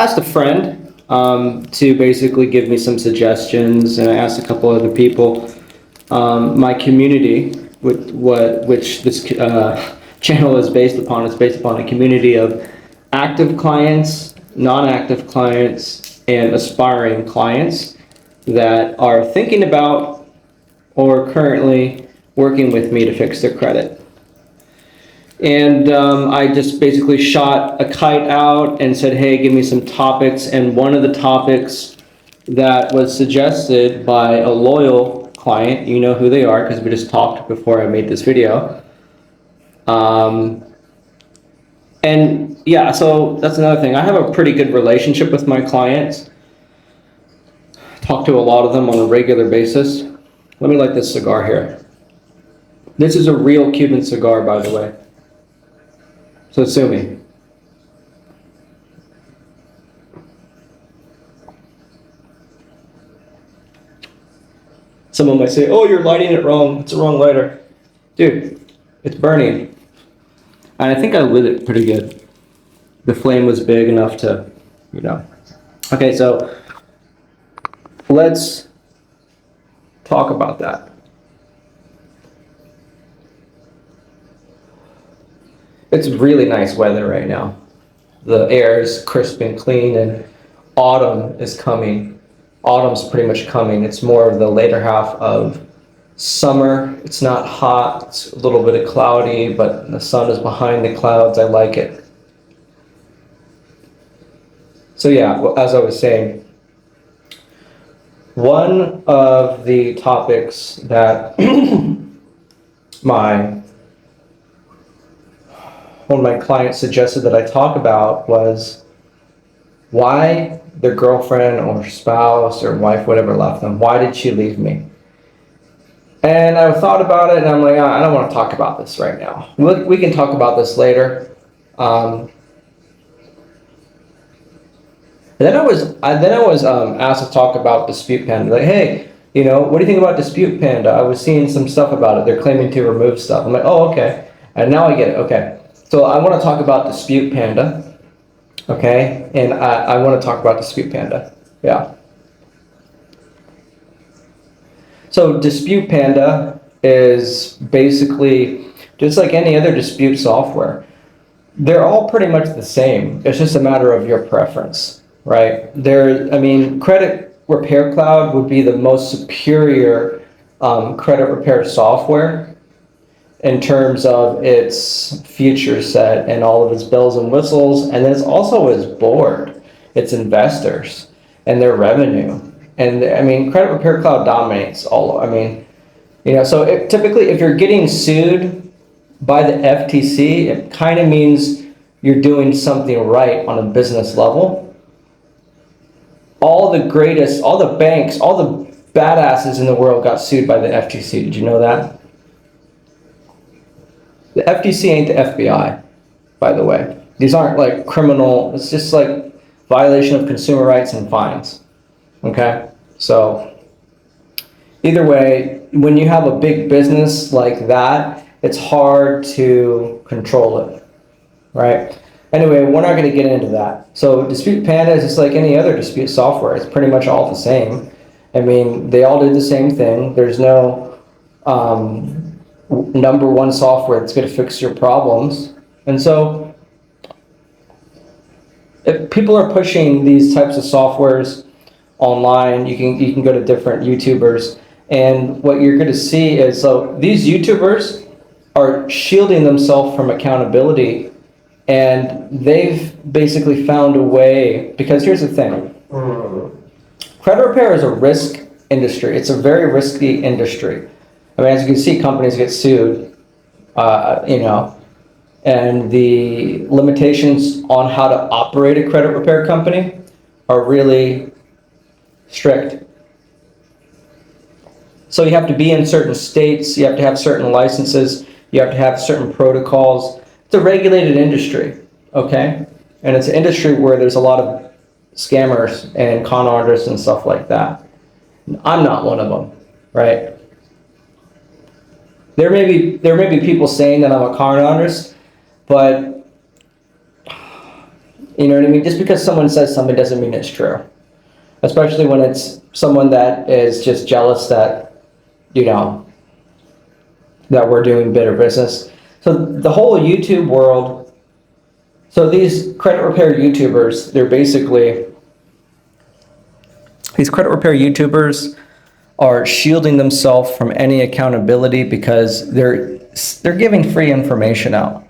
asked a friend to basically give me some suggestions, and I asked a couple other people. My community, which this channel is based upon, a community of active clients, non-active clients, and aspiring clients that are thinking about or currently working with me to fix their credit. And I just basically shot a kite out and said, hey, give me some topics. And one of the topics that was suggested by a loyal client, you know who they are because we just talked before I made this video. And yeah, so that's another thing. I have a pretty good relationship with my clients. Talk to a lot of them on a regular basis. Let me light this cigar here. This is a real Cuban cigar, by the way. So sue me. Someone might say, oh, you're lighting it wrong. It's the wrong lighter. Dude, it's burning. And I think I lit it pretty good. The flame was big enough to, you know. Okay, so let's talk about that. It's really nice weather right now. The air is crisp and clean, and autumn is coming. Autumn's pretty much coming. It's more of the later half of summer. It's not hot. It's a little bit of cloudy, but the sun is behind the clouds. I like it. So yeah, well, as I was saying, one of the topics that one of my clients suggested that I talk about was why their girlfriend or spouse or wife, whatever, left them. Why did she leave me? And I thought about it, and I'm like, I don't want to talk about this right now. We can talk about this later. And then I was asked to talk about Dispute Panda. Like, hey, you know, what do you think about Dispute Panda? I was seeing some stuff about it. They're claiming to remove stuff. I'm like, oh, okay. And now I get it. Okay. So I want to talk about Dispute Panda. Okay. And I want to talk about Dispute Panda. Yeah. So Dispute Panda is basically just like any other dispute software. They're all pretty much the same. It's just a matter of your preference, right? Credit Repair Cloud would be the most superior credit repair software in terms of its feature set and all of its bells and whistles, and then it's also its board, its investors, and their revenue. And Credit Repair Cloud dominates all. So typically, if you're getting sued by the FTC, it kind of means you're doing something right on a business level. All the banks, all the badasses in the world got sued by the FTC. Did you know that? The FTC ain't the FBI, by the way. These aren't like criminal, it's just like violation of consumer rights and fines. Okay? So either way, when you have a big business like that, it's hard to control it, right? Anyway, we're not going to get into that. So Dispute Panda is just like any other dispute software. It's pretty much all the same. They all do the same thing. There's no number one software that's going to fix your problems. And so if people are pushing these types of softwares online, you can go to different YouTubers, and what you're going to see is, so these YouTubers are shielding themselves from accountability, and they've basically found a way, because here's the thing. Credit repair is a risk industry. It's a very risky industry. As you can see, companies get sued, and the limitations on how to operate a credit repair company are really strict. So you have to be in certain states, you have to have certain licenses, you have to have certain protocols. It's a regulated industry, okay? And it's an industry where there's a lot of scammers and con artists and stuff like that. I'm not one of them, right? There may be people saying that I'm a con artist, but You know what I mean? Just because someone says something doesn't mean it's true. Especially when it's someone that is just jealous that, you know, that we're doing better business. So the whole YouTube world, so these credit repair YouTubers, they're basically, these credit repair YouTubers are shielding themselves from any accountability because they're giving free information out.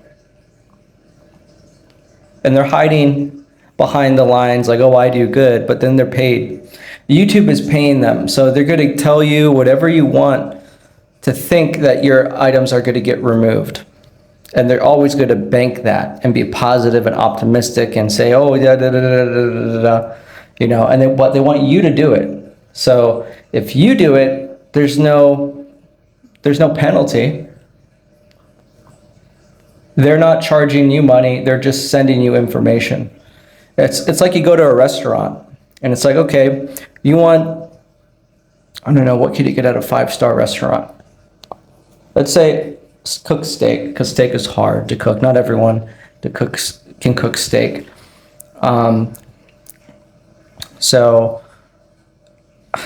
And they're hiding behind the lines like, oh, I do good, but then they're paid. YouTube is paying them, so they're going to tell you whatever you want to think that your items are going to get removed. And they're always going to bank that and be positive and optimistic and say, oh, da, da, da, da, da, da, da, you know, and they want you to do it. So if you do it, there's no penalty. They're not charging you money. They're just sending you information. It's like you go to a restaurant and it's like, okay, you want, I don't know, what could you get at a 5-star restaurant? Let's say cook steak, because steak is hard to cook. Not everyone can cook steak. So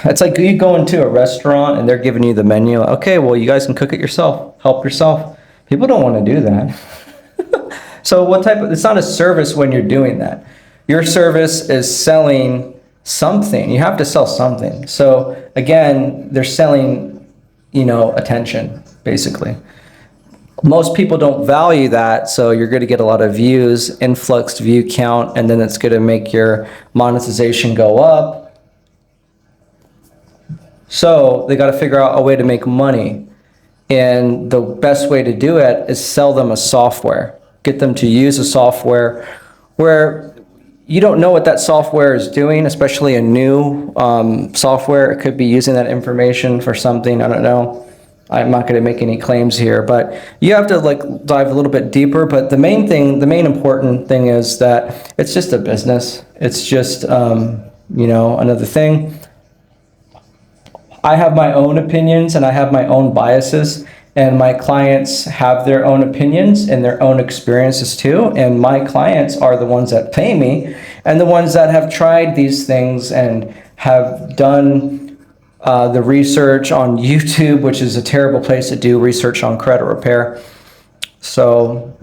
it's like you go into a restaurant and they're giving you the menu. Okay, well, you guys can cook it yourself. Help yourself. People don't want to do that. So what type of, it's not a service when you're doing that. Your service is selling something. You have to sell something. So again, they're selling, you know, attention, basically. Most people don't value that, so you're going to get a lot of views, influxed view count, and then it's going to make your monetization go up. So they got to figure out a way to make money. And the best way to do it is sell them a software. Get them to use a software where you don't know what that software is doing, especially a new software. It could be using that information for something, I don't know. I'm not going to make any claims here, but you have to like dive a little bit deeper. But the main thing, the main important thing is that it's just a business. It's just, you know, another thing. I have my own opinions and I have my own biases, and my clients have their own opinions and their own experiences too. And my clients are the ones that pay me and the ones that have tried these things and have done the research on YouTube, which is a terrible place to do research on credit repair. So,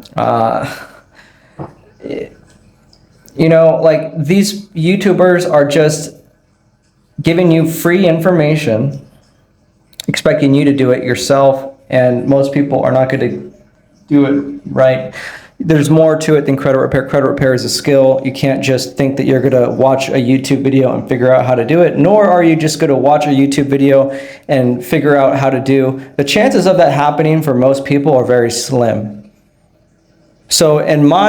you know, like these YouTubers are just giving you free information, expecting you to do it yourself, and most people are not going to do it right. There's more to it than credit repair. Credit repair is a skill. You can't just think that you're going to watch a YouTube video and figure out how to do it, nor are you just going to watch a YouTube video and figure out how to do. The chances of that happening for most people are very slim. So in my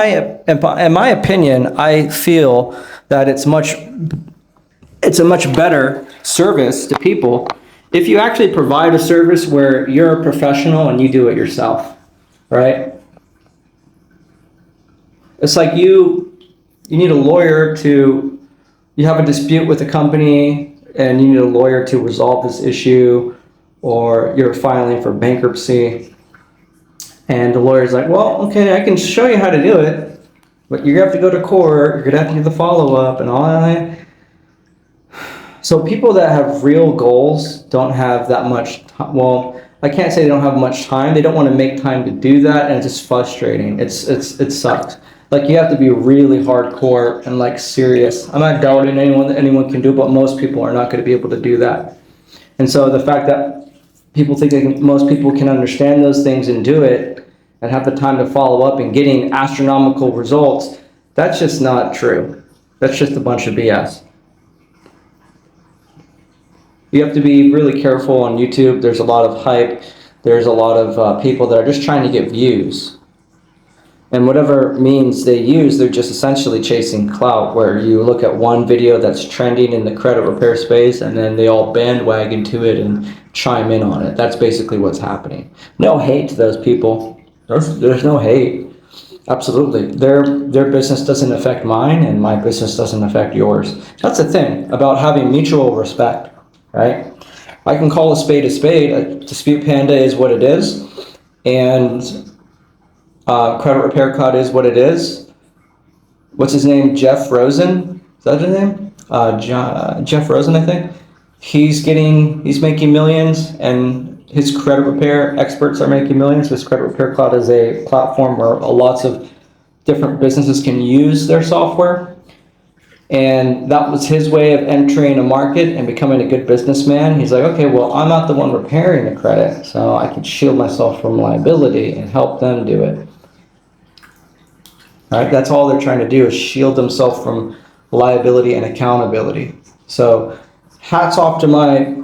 opinion, I feel that it's a much better service to people if you actually provide a service where you're a professional and you do it yourself, right? It's like you need a lawyer you have a dispute with a company and you need a lawyer to resolve this issue, or you're filing for bankruptcy and the lawyer's like, well, okay, I can show you how to do it, but you have to go to court, you're gonna have to do the follow-up and all that. So people that have real goals don't have that much time. Well, I can't say they don't have much time. They don't want to make time to do that, and it's just frustrating. It sucks. Like, you have to be really hardcore and like serious. I'm not doubting anyone can do it, but most people are not going to be able to do that. And so the fact that people think most people can understand those things and do it and have the time to follow up and getting astronomical results, that's just not true. That's just a bunch of BS. You have to be really careful on YouTube. There's a lot of hype. There's a lot of people that are just trying to get views. And whatever means they use, they're just essentially chasing clout, where you look at one video that's trending in the credit repair space and then they all bandwagon to it and chime in on it. That's basically what's happening. No hate to those people. There's no hate. Absolutely. Their business doesn't affect mine and my business doesn't affect yours. That's the thing about having mutual respect. Right? I can call a spade a spade. A dispute panda is what it is, and credit repair cut is what it is. what's his name? Jeff Rosen. Is that his name? Jeff Rosen, I think. He's making millions, and his credit repair experts are making millions. This Credit Repair Cloud is a platform where lots of different businesses can use their software. And that was his way of entering a market and becoming a good businessman. He's like, okay, well, I'm not the one repairing the credit, so I can shield myself from liability and help them do it. All right, that's all they're trying to do, is shield themselves from liability and accountability. So hats off to my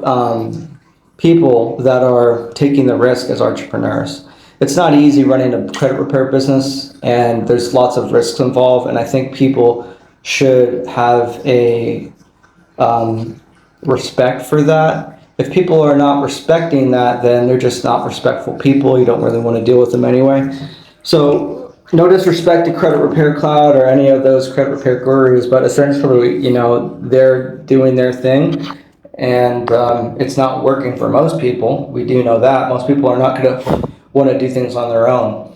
people that are taking the risk as entrepreneurs. It's not easy running a credit repair business, and there's lots of risks involved, and I think people should have a respect for that. If people are not respecting that, then they're just not respectful people. You don't really want to deal with them anyway. So no disrespect to Credit Repair Cloud or any of those credit repair gurus, but essentially, they're doing their thing, and it's not working for most people. We do know that. Most people are not going to want to do things on their own.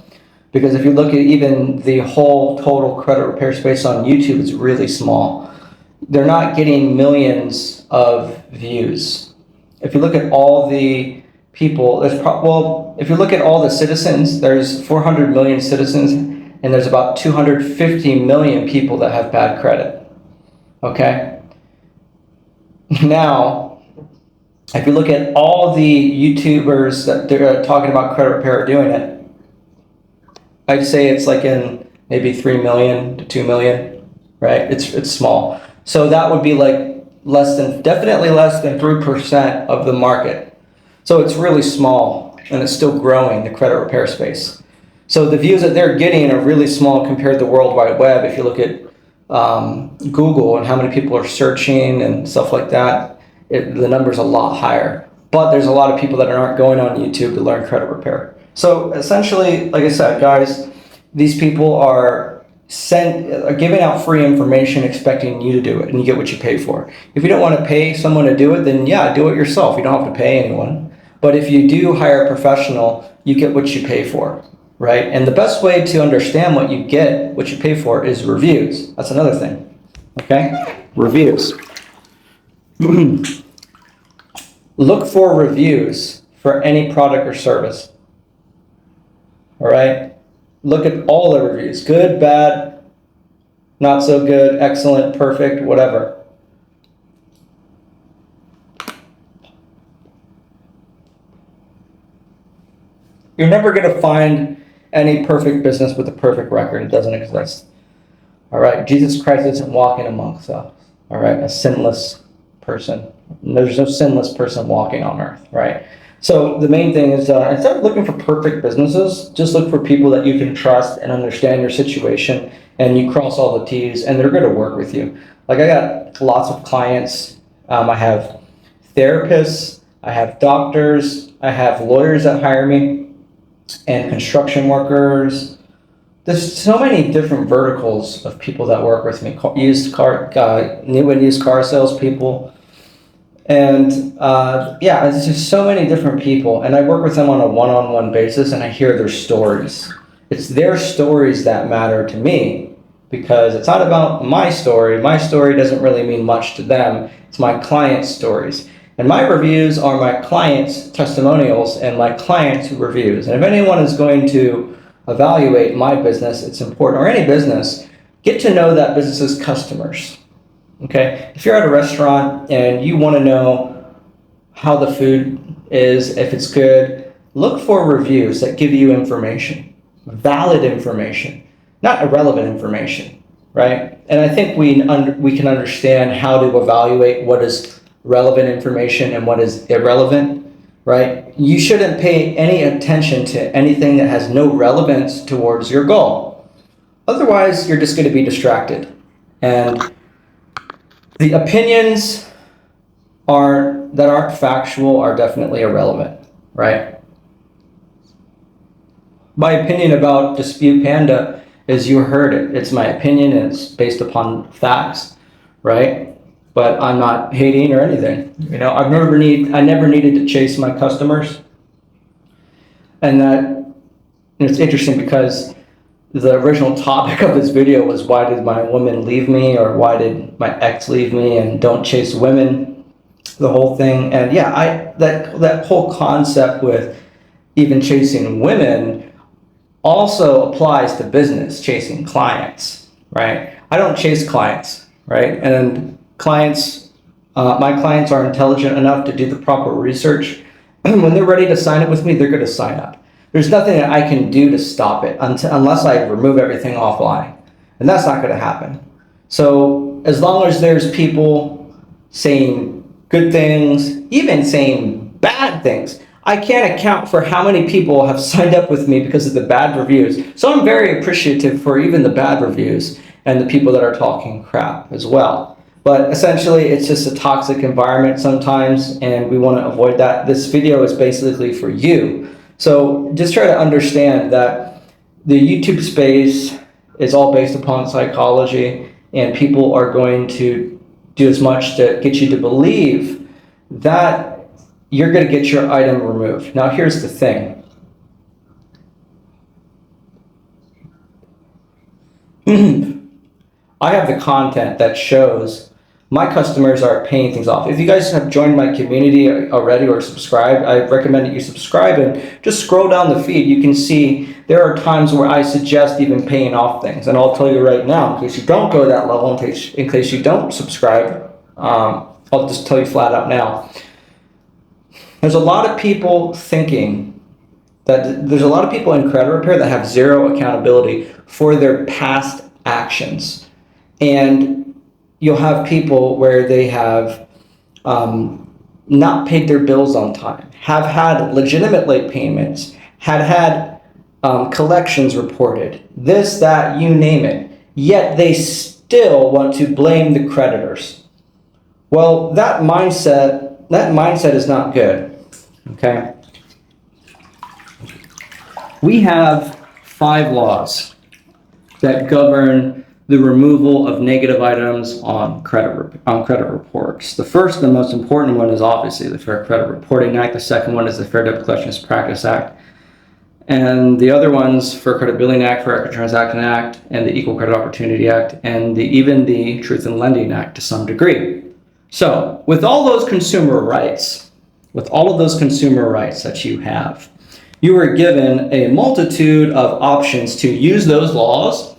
Because if you look at even the whole total credit repair space on YouTube, it's really small. They're not getting millions of views. If you look at all the people, if you look at all the citizens, there's 400 million citizens, and there's about 250 million people that have bad credit. Okay? Now, if you look at all the YouTubers that they're talking about credit repair are doing it, I'd say it's like in maybe 3 million to 2 million, right? It's small. So that would be like definitely less than 3% of the market. So it's really small, and it's still growing, the credit repair space. So the views that they're getting are really small compared to the World Wide Web. If you look at Google and how many people are searching and stuff like that, the number's a lot higher. But there's a lot of people that aren't going on YouTube to learn credit repair. So essentially, like I said, guys, these people are giving out free information expecting you to do it, and you get what you pay for. If you don't want to pay someone to do it, then yeah, do it yourself. You don't have to pay anyone. But if you do hire a professional, you get what you pay for, right? And the best way to understand what you pay for is reviews. That's another thing, okay? Reviews. Look for reviews for any product or service. All right, look at all the reviews, good, bad, not so good, excellent, perfect, whatever. You're never going to find any perfect business with a perfect record. It doesn't exist. All right, Jesus Christ isn't walking amongst us. All right, a sinless person. There's no sinless person walking on earth, right? So the main thing is, instead of looking for perfect businesses, just look for people that you can trust and understand your situation, and you cross all the T's, and they're going to work with you. Like, I got lots of clients. I have therapists, I have doctors, I have lawyers that hire me, and construction workers. There's so many different verticals of people that work with me. New and used car salespeople. And it's just so many different people, and I work with them on a one-on-one basis, and I hear their stories. It's their stories that matter to me, because it's not about my story. My story doesn't really mean much to them. It's my clients' stories. And my reviews are my clients' testimonials and my clients' reviews. And if anyone is going to evaluate my business, it's important, or any business, get to know that business's customers. Okay, if you're at a restaurant and you want to know how the food is, if it's good, look for reviews that give you information, valid information, not irrelevant information, right? And I think we can understand how to evaluate what is relevant information and what is irrelevant, right? You shouldn't pay any attention to anything that has no relevance towards your goal. Otherwise, you're just going to be distracted. And the opinions that aren't factual are definitely irrelevant, right? My opinion about Dispute Panda is, you heard it. It's my opinion, and it's based upon facts, right? But I'm not hating or anything. I never needed to chase my customers. And it's interesting because the original topic of this video was why did my woman leave me, or why did my ex leave me, and don't chase women, the whole thing. And yeah, that whole concept with even chasing women also applies to business, chasing clients, right? I don't chase clients, right? And clients, my clients are intelligent enough to do the proper research. When they're ready to sign up with me, they're going to sign up. There's nothing that I can do to stop it unless I remove everything offline. And that's not going to happen. So as long as there's people saying good things, even saying bad things, I can't account for how many people have signed up with me because of the bad reviews. So I'm very appreciative for even the bad reviews and the people that are talking crap as well. But essentially, it's just a toxic environment sometimes, and we want to avoid that. This video is basically for you. So just try to understand that the YouTube space is all based upon psychology, and people are going to do as much to get you to believe that you're going to get your item removed. Now, here's the thing. I have the content that shows my customers are paying things off. If you guys have joined my community already or subscribed, I recommend that you subscribe and just scroll down the feed. You can see there are times where I suggest even paying off things. And I'll tell you right now, in case you don't go to that level, in case you don't subscribe, I'll just tell you flat out now. There's a lot of people thinking that there's a lot of people in credit repair that have zero accountability for their past actions. And you'll have people where they have not paid their bills on time, have had legitimate late payments, had collections reported, this, that, you name it, yet they still want to blame the creditors. Well, that mindset is not good, okay? We have 5 laws that govern the removal of negative items on credit reports. The first and most important one is obviously the Fair Credit Reporting Act. The second one is the Fair Debt Collections Practice Act. And the other ones, Fair Credit Billing Act, Fair Credit Transaction Act, and the Equal Credit Opportunity Act, and even the Truth in Lending Act to some degree. So with all those consumer rights, that you have, you are given a multitude of options to use those laws,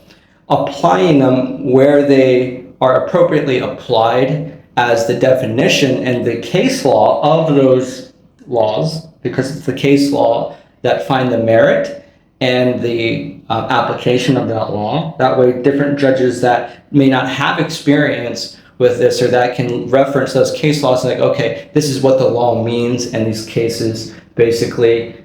applying them where they are appropriately applied as the definition and the case law of those laws, because it's the case law that find the merit and the application of that law. That way, different judges that may not have experience with this or that can reference those case laws and like, okay, this is what the law means, and these cases basically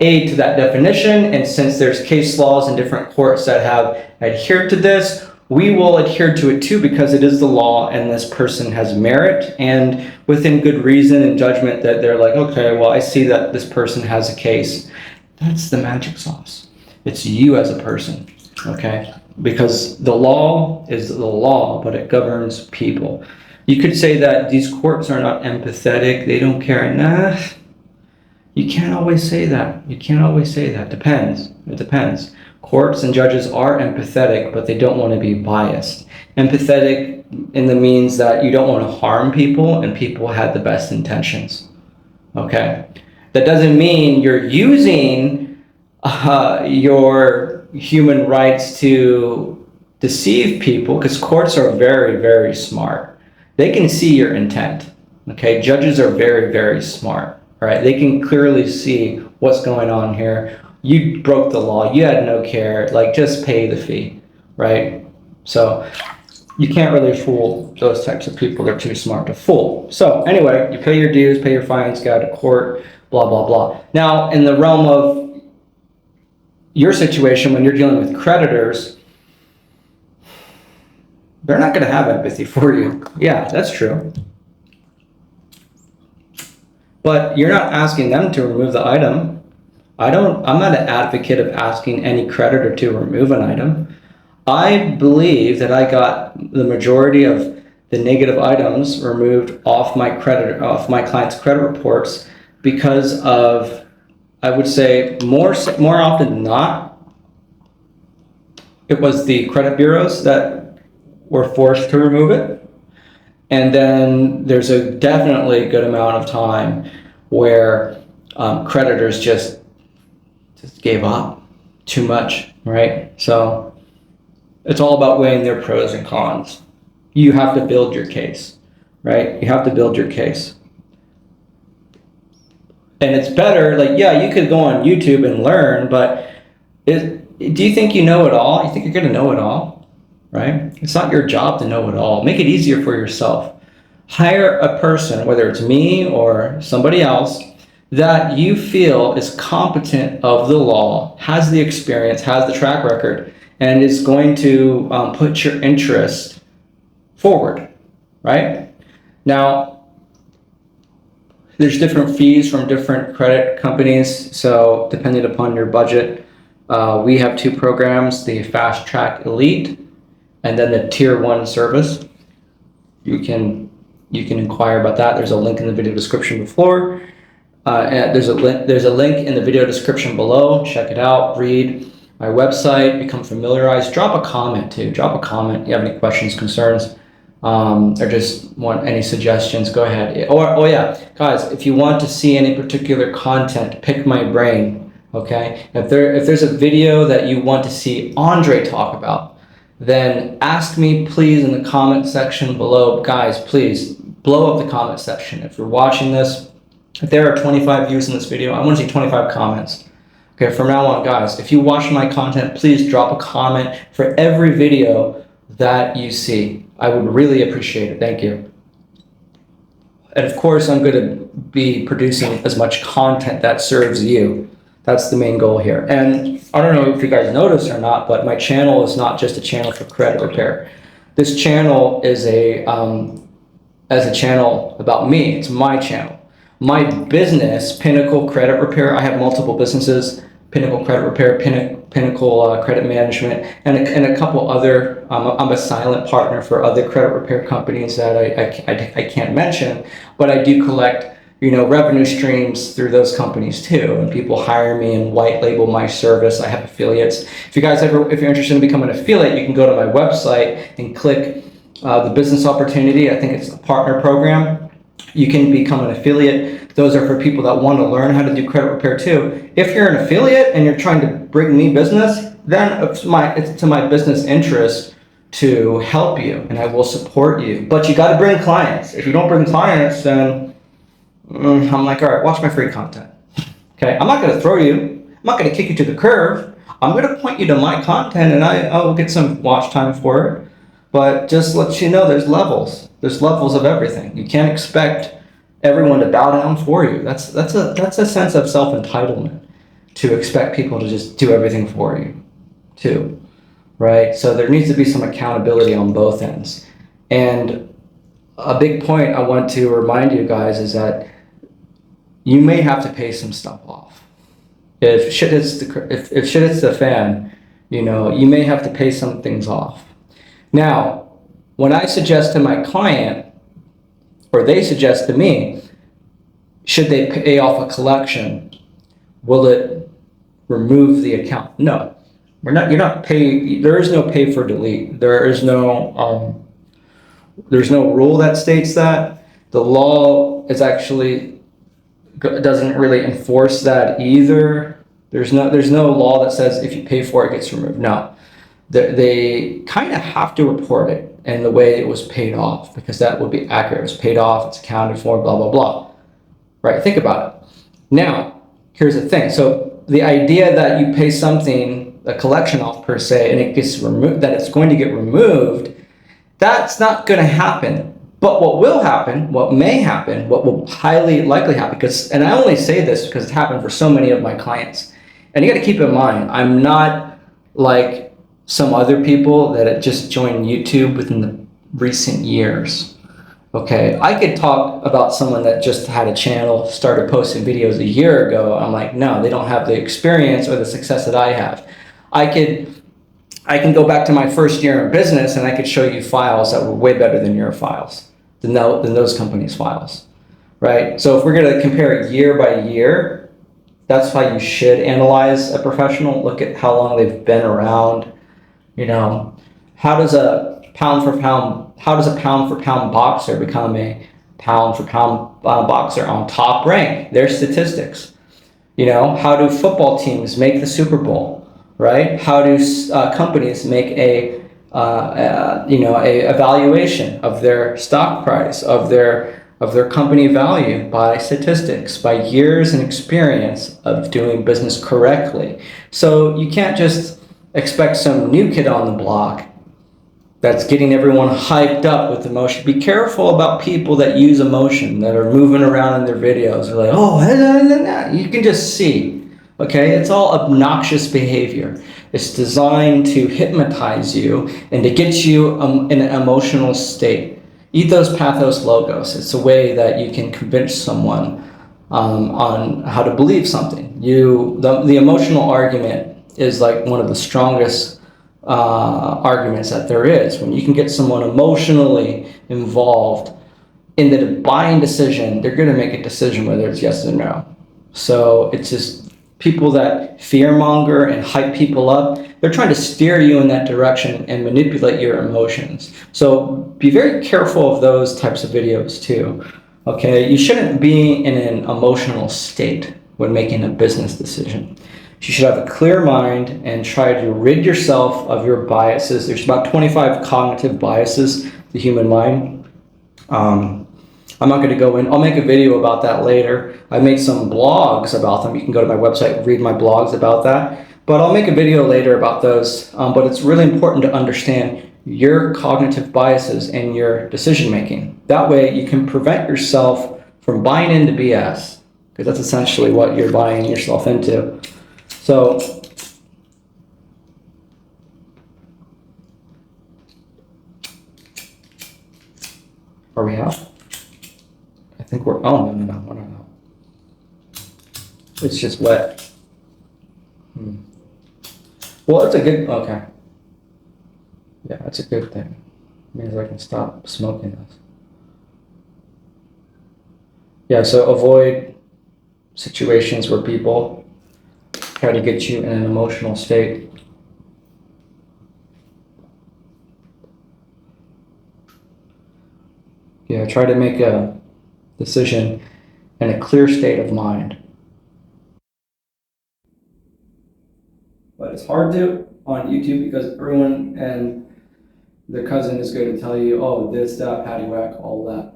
aid to that definition. And since there's case laws in different courts that have adhered to this, we will adhere to it too, because it is the law and this person has merit and within good reason and judgment that they're like, okay, well, I see that this person has a case. That's the magic sauce. It's you as a person, okay? Because the law is the law, but it governs people. You could say that these courts are not empathetic, they don't care. Nah. You can't always say that. Depends. It depends. Courts and judges are empathetic, but they don't want to be biased. Empathetic in the means that you don't want to harm people, and people had the best intentions. Okay? That doesn't mean you're using your human rights to deceive people, because courts are very, very smart. They can see your intent. Okay? Judges are very, very smart. Right? They can clearly see what's going on here. You broke the law. You had no care. Like, just pay the fee, right? So you can't really fool those types of people. They're too smart to fool. So anyway, you pay your dues, pay your fines, go to court, blah, blah, blah. Now, in the realm of your situation, when you're dealing with creditors, they're not going to have empathy for you. Yeah, that's true. But you're not asking them to remove the item. I'm not an advocate of asking any creditor to remove an item. I believe that I got the majority of the negative items removed off my client's credit reports because of, I would say, more often than not, it was the credit bureaus that were forced to remove it. And then there's a definitely good amount of time where creditors just gave up too much, right? So it's all about weighing their pros and cons. You have to build your case, right? You have to build your case. And it's better, like, yeah, you could go on YouTube and learn, but do you think you know it all? You think you're going to know it all, right? It's not your job to know it all. Make it easier for yourself. Hire a person, whether it's me or somebody else, that you feel is competent of the law, has the experience, has the track record, and is going to put your interest forward, right? Now, there's different fees from different credit companies, so depending upon your budget, we have two programs, the Fast Track Elite and then the Tier 1 service. You can inquire about that. There's a link in the video description below. And there's a link in the video description below. Check it out, read my website, become familiarized. Drop a comment too. Drop a comment. You have any questions, concerns, or just want any suggestions, go ahead. Oh yeah, guys, if you want to see any particular content, pick my brain, okay? If there's a video that you want to see Andre talk about, then ask me please in the comment section below. Guys, please blow up the comment section. If you're watching this, if there are 25 views in this video, I want to see 25 comments. Okay, from now on, guys, if you watch my content, please drop a comment for every video that you see. I would really appreciate it. Thank you. And of course, I'm going to be producing as much content that serves you. That's the main goal here. And I don't know if you guys noticed or not, but my channel is not just a channel for credit repair. This channel is a channel about me. It's my channel. My business, Pinnacle Credit Repair, I have multiple businesses, Pinnacle Credit Repair, Pinnacle Credit Management, and a couple other, I'm a silent partner for other credit repair companies that I can't mention, but I do collect, revenue streams through those companies too, and people hire me and white label my service. I have affiliates. If you're interested in becoming an affiliate, you can go to my website and click the business opportunity. I think it's the partner program. You can become an affiliate. Those are for people that want to learn how to do credit repair too. If you're an affiliate and you're trying to bring me business, then it's to my business interest to help you, and I will support you. But you got to bring clients. If you don't bring clients, then I'm like, all right, watch my free content. Okay, I'm not going to throw you. I'm not going to kick you to the curb. I'm going to point you to my content, and I will get some watch time for it. But just let you know, there's levels. There's levels of everything. You can't expect everyone to bow down for you. That's a sense of self-entitlement to expect people to just do everything for you, too, right? So there needs to be some accountability on both ends. And a big point I want to remind you guys is that you may have to pay some stuff off. If shit hits the fan, you may have to pay some things off. Now, when I suggest to my client, or they suggest to me, should they pay off a collection, will it remove the account? No, you're not pay. There is no pay for delete. There's no rule that states that. The law is actually doesn't really enforce that either. There's no law that says if you pay for it, it gets removed. No. They kind of have to report it in the way it was paid off, because that would be accurate. It was paid off, it's accounted for, blah, blah, blah. Right, think about it. Now, here's the thing. So the idea that you pay something, a collection off per se, and it gets removed, that it's going to get removed, that's not going to happen. But what will happen, what may happen, what will highly likely happen, and I only say this because it's happened for so many of my clients. And you got to keep in mind, I'm not like some other people that had just joined YouTube within the recent years. Okay, I could talk about someone that just had a channel, started posting videos a year ago. I'm like, no, they don't have the experience or the success that I have. I can go back to my first year in business and I could show you files that were way better than your files, than those companies' files, right? So if we're going to compare it year by year, that's why you should analyze a professional. Look at how long they've been around. You know, how does a pound for pound boxer become a pound for pound boxer on top rank? There's statistics. You know, how do football teams make the Super Bowl, right? How do companies make a evaluation of their stock price, of their company value by statistics, by years and experience of doing business correctly. So you can't just expect some new kid on the block that's getting everyone hyped up with emotion. Be careful about people that use emotion, that are moving around in their videos. They're like, oh, you can just see. Okay, it's all obnoxious behavior. It's designed to hypnotize you and to get you in an emotional state. Ethos, pathos, logos. It's a way that you can convince someone on how to believe something. The emotional argument is like one of the strongest arguments that there is. When you can get someone emotionally involved in the buying decision, they're going to make a decision whether it's yes or no. So it's just people that fearmonger and hype people up. They're trying to steer you in that direction and manipulate your emotions. So be very careful of those types of videos too. Okay, you shouldn't be in an emotional state when making a business decision. You should have a clear mind and try to rid yourself of your biases. There's about 25 cognitive biases, the human mind. I'm not going to go in. I'll make a video about that later. I made some blogs about them. You can go to my website, read my blogs about that. But I'll make a video later about those. But it's really important to understand your cognitive biases and your decision making. That way you can prevent yourself from buying into BS, because that's essentially what you're buying yourself into. So, are we out? I think we're, oh, no, we're not out. It's just wet. Well, it's a good, okay. Yeah, that's a good thing. It means I can stop smoking this. Yeah, so avoid situations where people try to get you in an emotional state. Yeah, try to make a decision in a clear state of mind. But it's hard to on YouTube because everyone and their cousin is going to tell you, oh, this, that, paddywhack, all that.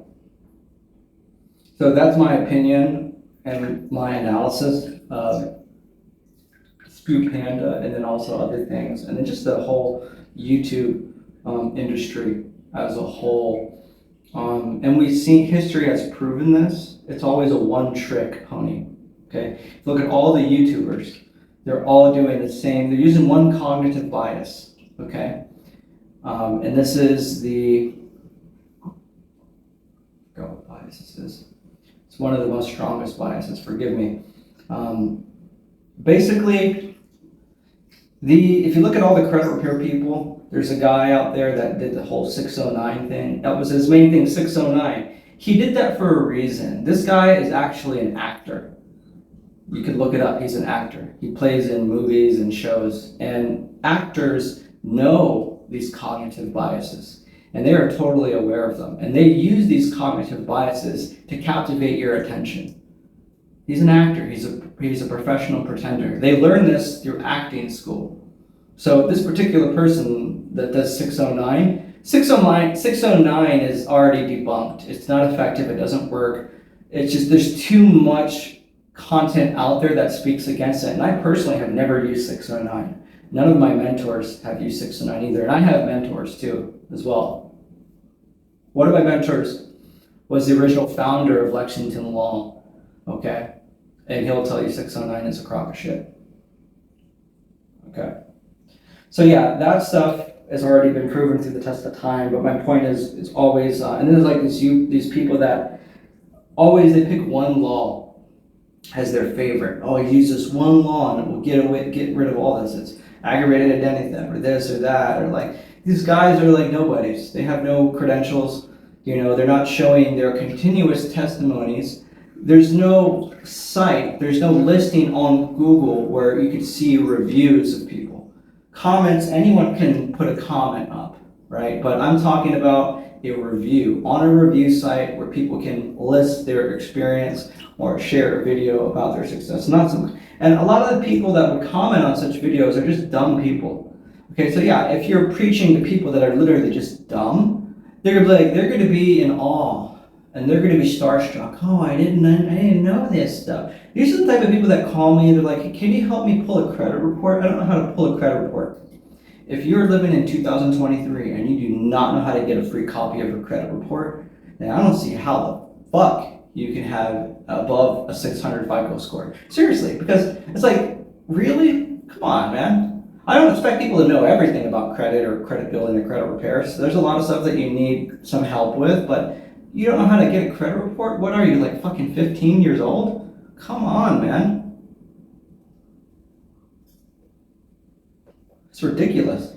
So that's my opinion and my analysis of Dispute Panda, and then also other things, and then just the whole YouTube industry as a whole. And we've seen history has proven this. It's always a one-trick pony. Okay, look at all the YouTubers. They're all doing the same. They're using one cognitive bias. Okay, and this is the what bias this is. It's one of the most strongest biases. Forgive me. Basically, if you look at all the credit repair people, there's a guy out there that did the whole 609 thing. That was his main thing, 609. He did that for a reason. This guy is actually an actor. You can look it up. He's an actor. He plays in movies and shows. And actors know these cognitive biases. And they are totally aware of them. And they use these cognitive biases to captivate your attention. He's an actor. He's a professional pretender. They learn this through acting school. So this particular person that does 609 is already debunked. It's not effective. It doesn't work. It's just there's too much content out there that speaks against it. And I personally have never used 609. None of my mentors have used 609 either. And I have mentors too, as well. One of my mentors was the original founder of Lexington Law. Okay? And he'll tell you 609 is a crock of shit. Okay. So yeah, that stuff has already been proven through the test of time, but my point is, it's always, and then there's like these people that always, they pick one law as their favorite. Oh, you use this one law and it will get rid of all this. It's aggravated identity theft or this or that, or like, these guys are like nobodies. They have no credentials, they're not showing their continuous testimonies. There's no site, there's no listing on Google where you could see reviews of people comments, anyone can put a comment up, right? But I'm talking about a review on a review site where people can list their experience or share a video about their success. And a lot of the people that would comment on such videos are just dumb people. Okay, so yeah, if you're preaching to people that are literally just dumb, they're going to be in awe and they're going to be starstruck. Oh, I didn't know this stuff. These are the type of people that call me and they're like, can you help me pull a credit report? I don't know how to pull a credit report. If you're living in 2023 and you do not know how to get a free copy of your credit report, then I don't see how the fuck you can have above a 600 FICO score. Seriously, because it's like, really? Come on, man. I don't expect people to know everything about credit or credit building or credit repairs. So there's a lot of stuff that you need some help with, but you don't know how to get a credit report? What are you, like fucking 15 years old? Come on, man. It's ridiculous.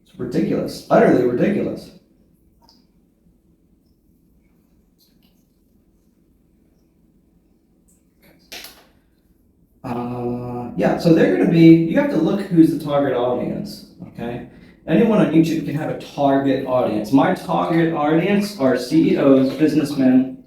It's ridiculous. Utterly ridiculous. Yeah, so they're going to be, you have to look who's the target audience, okay? Anyone on YouTube can have a target audience. My target audience are CEOs, businessmen.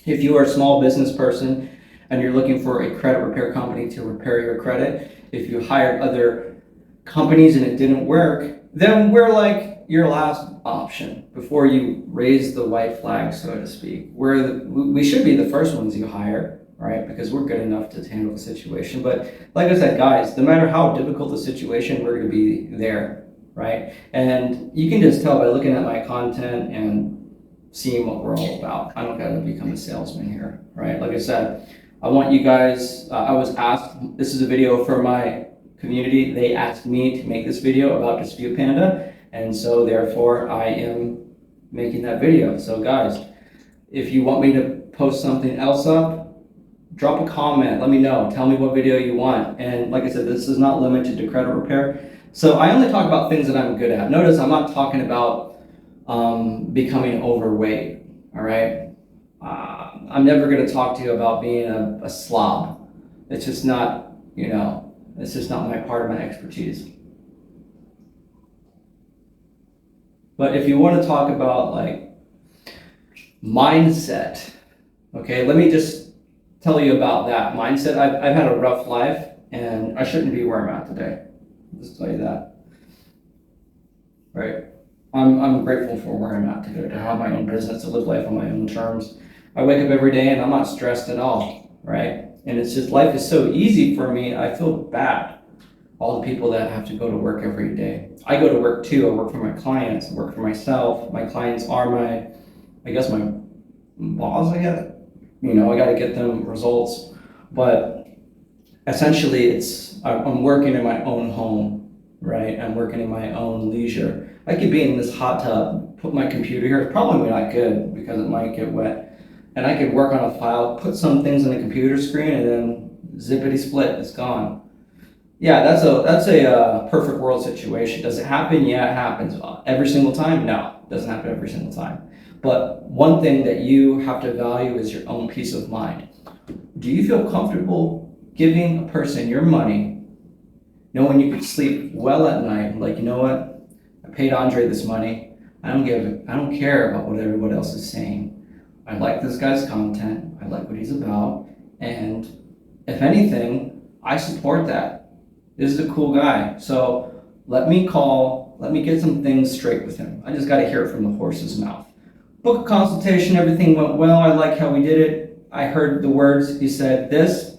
If you are a small business person and you're looking for a credit repair company to repair your credit, if you hired other companies and it didn't work, then we're like your last option before you raise the white flag, so to speak. We should be the first ones you hire, right? Because we're good enough to handle the situation. But like I said, guys, no matter how difficult the situation, we're going to be there, right? And you can just tell by looking at my content and seeing what we're all about. I don't got to become a salesman here, right? Like I said, I want you guys, I was asked, this is a video for my community. They asked me to make this video about Dispute Panda, and so therefore I am making that video. So guys, if you want me to post something else up, drop a comment, let me know, tell me what video you want. And like I said, this is not limited to credit repair. So I only talk about things that I'm good at. Notice I'm not talking about becoming overweight, all right? I'm never gonna talk to you about being a slob. It's just not, it's just not my part of my expertise. But if you want to talk about like mindset, okay, let me just tell you about that mindset. I've had a rough life and I shouldn't be where I'm at today. I'll just tell you that. Right? I'm grateful for where I'm at today, to have my own business, to live life on my own terms. I wake up every day and I'm not stressed at all, right? And it's just, life is so easy for me, I feel bad. All the people that have to go to work every day. I go to work too, I work for my clients, I work for myself. My clients are my boss, I guess. I gotta get them results. But essentially I'm working in my own home, right? I'm working in my own leisure. I could be in this hot tub, put my computer here, it's probably not good because it might get wet. And I could work on a file, put some things on the computer screen, and then zippity split, it's gone. Yeah, that's a perfect world situation. Does it happen? Yeah, it happens. Every single time? No, it doesn't happen every single time. But one thing that you have to value is your own peace of mind. Do you feel comfortable giving a person your money, knowing you can sleep well at night? Like, you know what? I paid Andre this money. I don't care about what everyone else is saying. I like this guy's content. I like what he's about. And if anything, I support that. This is a cool guy. So let me get some things straight with him. I just got to hear it from the horse's mouth. Book a consultation, everything went well. I like how we did it. I heard the words, he said this.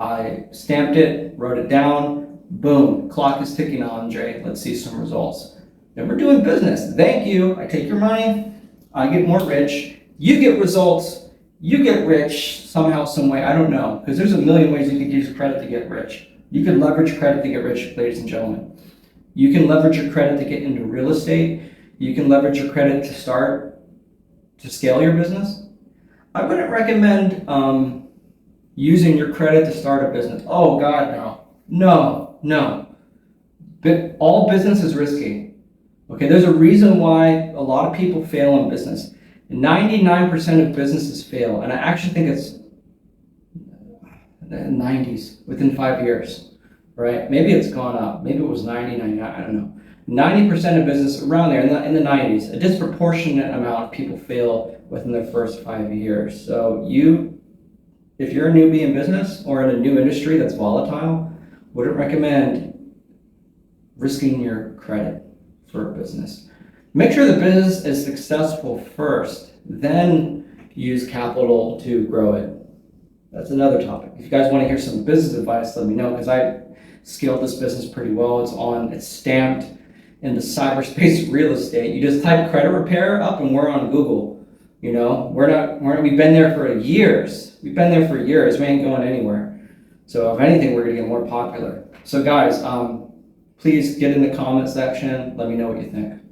I stamped it, wrote it down. Boom, clock is ticking, Andre. Let's see some results. Then we're doing business. Thank you. I take your money. I get more rich. You get results. You get rich somehow, some way. I don't know, because there's a million ways you could use credit to get rich. You can leverage credit to get rich, ladies and gentlemen. You can leverage your credit to get into real estate. You can leverage your credit to scale your business. I wouldn't recommend using your credit to start a business. Oh God, no. But all business is risky. Okay, there's a reason why a lot of people fail in business. 99% of businesses fail, and I actually think it's the 90s, within 5 years. right? Maybe it's gone up. Maybe it was 90, 99, I don't know. 90% of business around there in the 90s, a disproportionate amount of people fail within their first 5 years. So if you're a newbie in business or in a new industry that's volatile, wouldn't recommend risking your credit for a business. Make sure the business is successful first, then use capital to grow it. That's another topic. If you guys want to hear some business advice, let me know, because I scaled this business pretty well. It's stamped in the cyberspace real estate. You just type credit repair up and we're on Google. You know, we've been there for years. We've been there for years. We ain't going anywhere. So if anything, we're gonna get more popular. So guys, please get in the comment section. Let me know what you think.